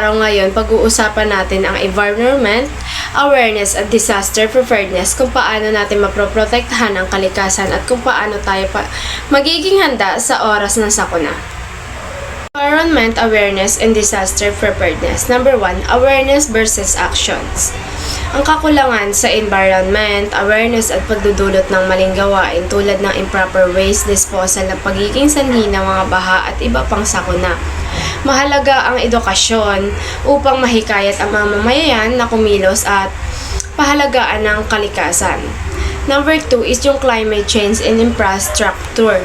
araw ngayon, pag-uusapan natin ang environment, awareness at disaster preparedness, kung paano natin maproprotektahan ang kalikasan at kung paano tayo magiging handa sa oras ng sakuna. Environment, awareness, and disaster preparedness. Number 1, awareness versus actions. Ang kakulangan sa environment, awareness at pagdudulot ng maling gawain tulad ng improper waste disposal na pagiging sanhi ng mga baha at iba pang sakuna. Mahalaga ang edukasyon upang mahikayat ang mga mamamayan na kumilos at pahalagaan ng kalikasan. Number 2 is yung climate change and infrastructure.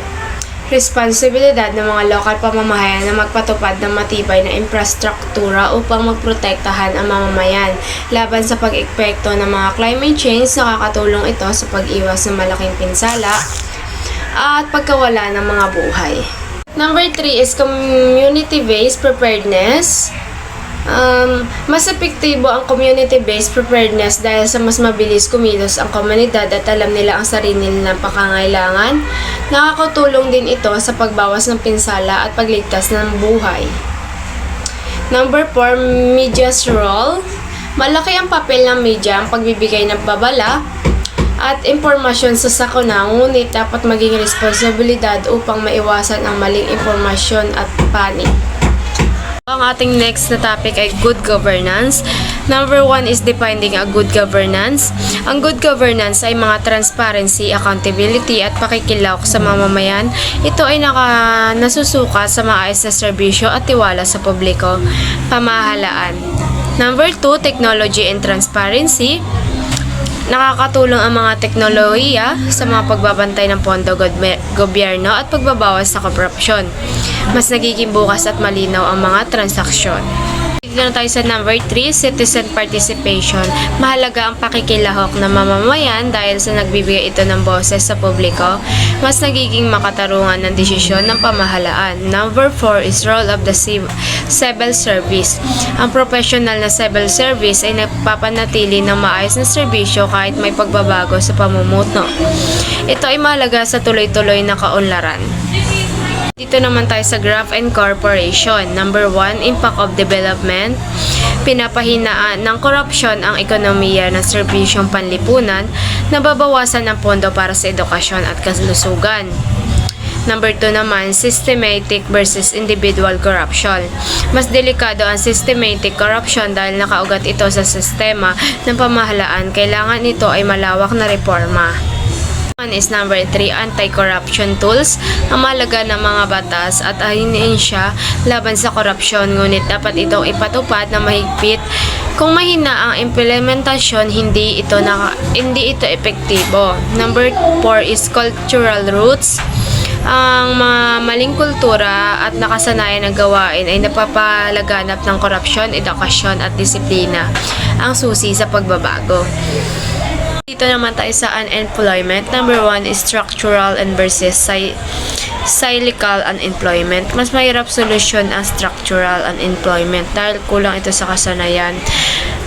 Responsibilidad ng mga lokal pamamahayan na magpatupad ng matibay na infrastruktura upang magprotektahan ang mamamayan laban sa pag-epekto ng mga climate change. Nakakatulong ito sa pag-iwas ng malaking pinsala at pagkawala ng mga buhay. Number 3 is community-based preparedness. Mas epektibo ang community-based preparedness dahil sa mas mabilis kumilos ang komunidad at alam nila ang sarili nilang pangangailangan. Nakakatulong din ito sa pagbawas ng pinsala at pagligtas ng buhay. Number 4, media's role. Malaki ang papel ng media ang pagbibigay ng babala at impormasyon sa sakuna, ngunit dapat maging responsibilidad upang maiwasan ang maling impormasyon at panik. Ang ating next na topic ay good governance. Number 1 is defining a good governance. Ang good governance ay mga transparency, accountability at pakikilahok sa mamamayan. Ito ay nasusukat sa maayos na serbisyo at tiwala sa publiko, pamahalaan. Number 2, technology and transparency. Nakakatulong ang mga teknolohiya sa mga pagbabantay ng pondo gobyerno at pagbabawas sa korupsyon. Mas nagiging bukas at malinaw ang mga transaksyon. Dito na tayo sa number 3, citizen participation. Mahalaga ang pakikilahok ng mamamayan dahil sa nagbibigay ito ng boses sa publiko. Mas nagiging makatarungan ng desisyon ng pamahalaan. Number 4 is role of the civil service. Ang professional na civil service ay nagpapanatili ng maayos na serbisyo kahit may pagbabago sa pamumuno. Ito ay mahalaga sa tuloy-tuloy na kaunlaran. Dito naman tayo sa graph and corporation. Number 1, impact of development. Pinapahinaan ng korupsyon ang ekonomiya ng serbisyong panlipunan, nababawasan ang pondo para sa edukasyon at kalusugan. Number 2 naman, systematic versus individual corruption. Mas delikado ang systematic corruption dahil nakaugat ito sa sistema ng pamahalaan. Kailangan ito ay malawak na reforma. Is number 3, anti-corruption tools. Ang mahalaga ng mga batas at ahensya laban sa korupsyon, ngunit dapat itong ipatupad na mahigpit. Kung mahina ang implementasyon, hindi ito epektibo. Number 4 is cultural roots. Ang mga maling kultura at nakasanayan ng gawain ay napapalaganap ng korupsyon, edukasyon at disiplina, ang susi sa pagbabago. Dito naman tayo sa unemployment. Number 1 is structural and versus cyclical unemployment. Mas mahirap solusyon ang structural unemployment dahil kulang ito sa kasanayan.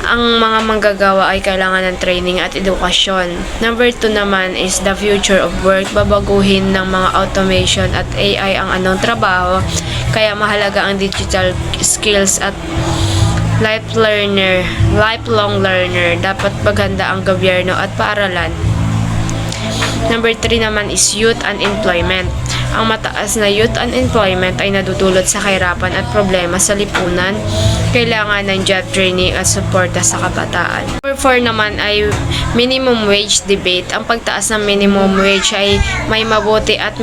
Ang mga manggagawa ay kailangan ng training at edukasyon. Number 2 naman is the future of work. Babaguhin ng mga automation at AI ang anong trabaho, kaya mahalaga ang digital skills at lifelong learner. Dapat maghanda ang gobyerno at paaralan. Number 3 naman is youth unemployment. Ang mataas na youth unemployment ay nadudulot sa kahirapan at problema sa lipunan. Kailangan ng job training at suporta sa kabataan. Number 4 naman ay minimum wage debate. Ang pagtaas ng minimum wage ay may mabuti at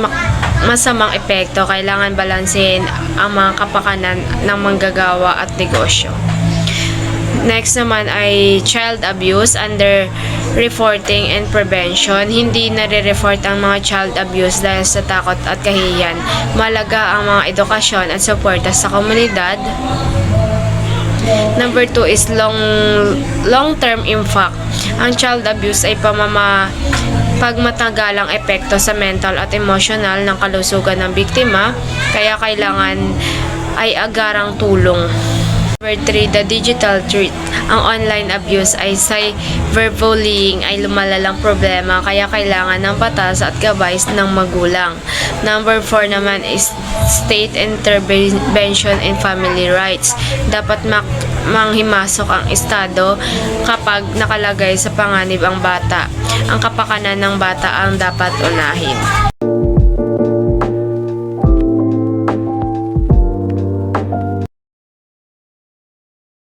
masamang epekto. Kailangan balansehin ang mga kapakanan ng manggagawa at negosyo. Next naman ay child abuse, under reporting and prevention. Hindi nare-report ang mga child abuse dahil sa takot at kahihiyan. Mahalaga ang mga edukasyon at suporta sa komunidad. Number 2 is long-term impact. Ang child abuse ay pagmatagalang epekto sa mental at emotional ng kalusugan ng biktima, kaya kailangan ay agarang tulong. Number 3, the digital threat. Ang online abuse ay cyberbullying ay lumalalang problema kaya kailangan ng batas at gabay ng magulang. Number 4 naman is state intervention in family rights. Dapat manghimasok ang estado kapag nakalagay sa panganib ang bata. Ang kapakanan ng bata ang dapat unahin.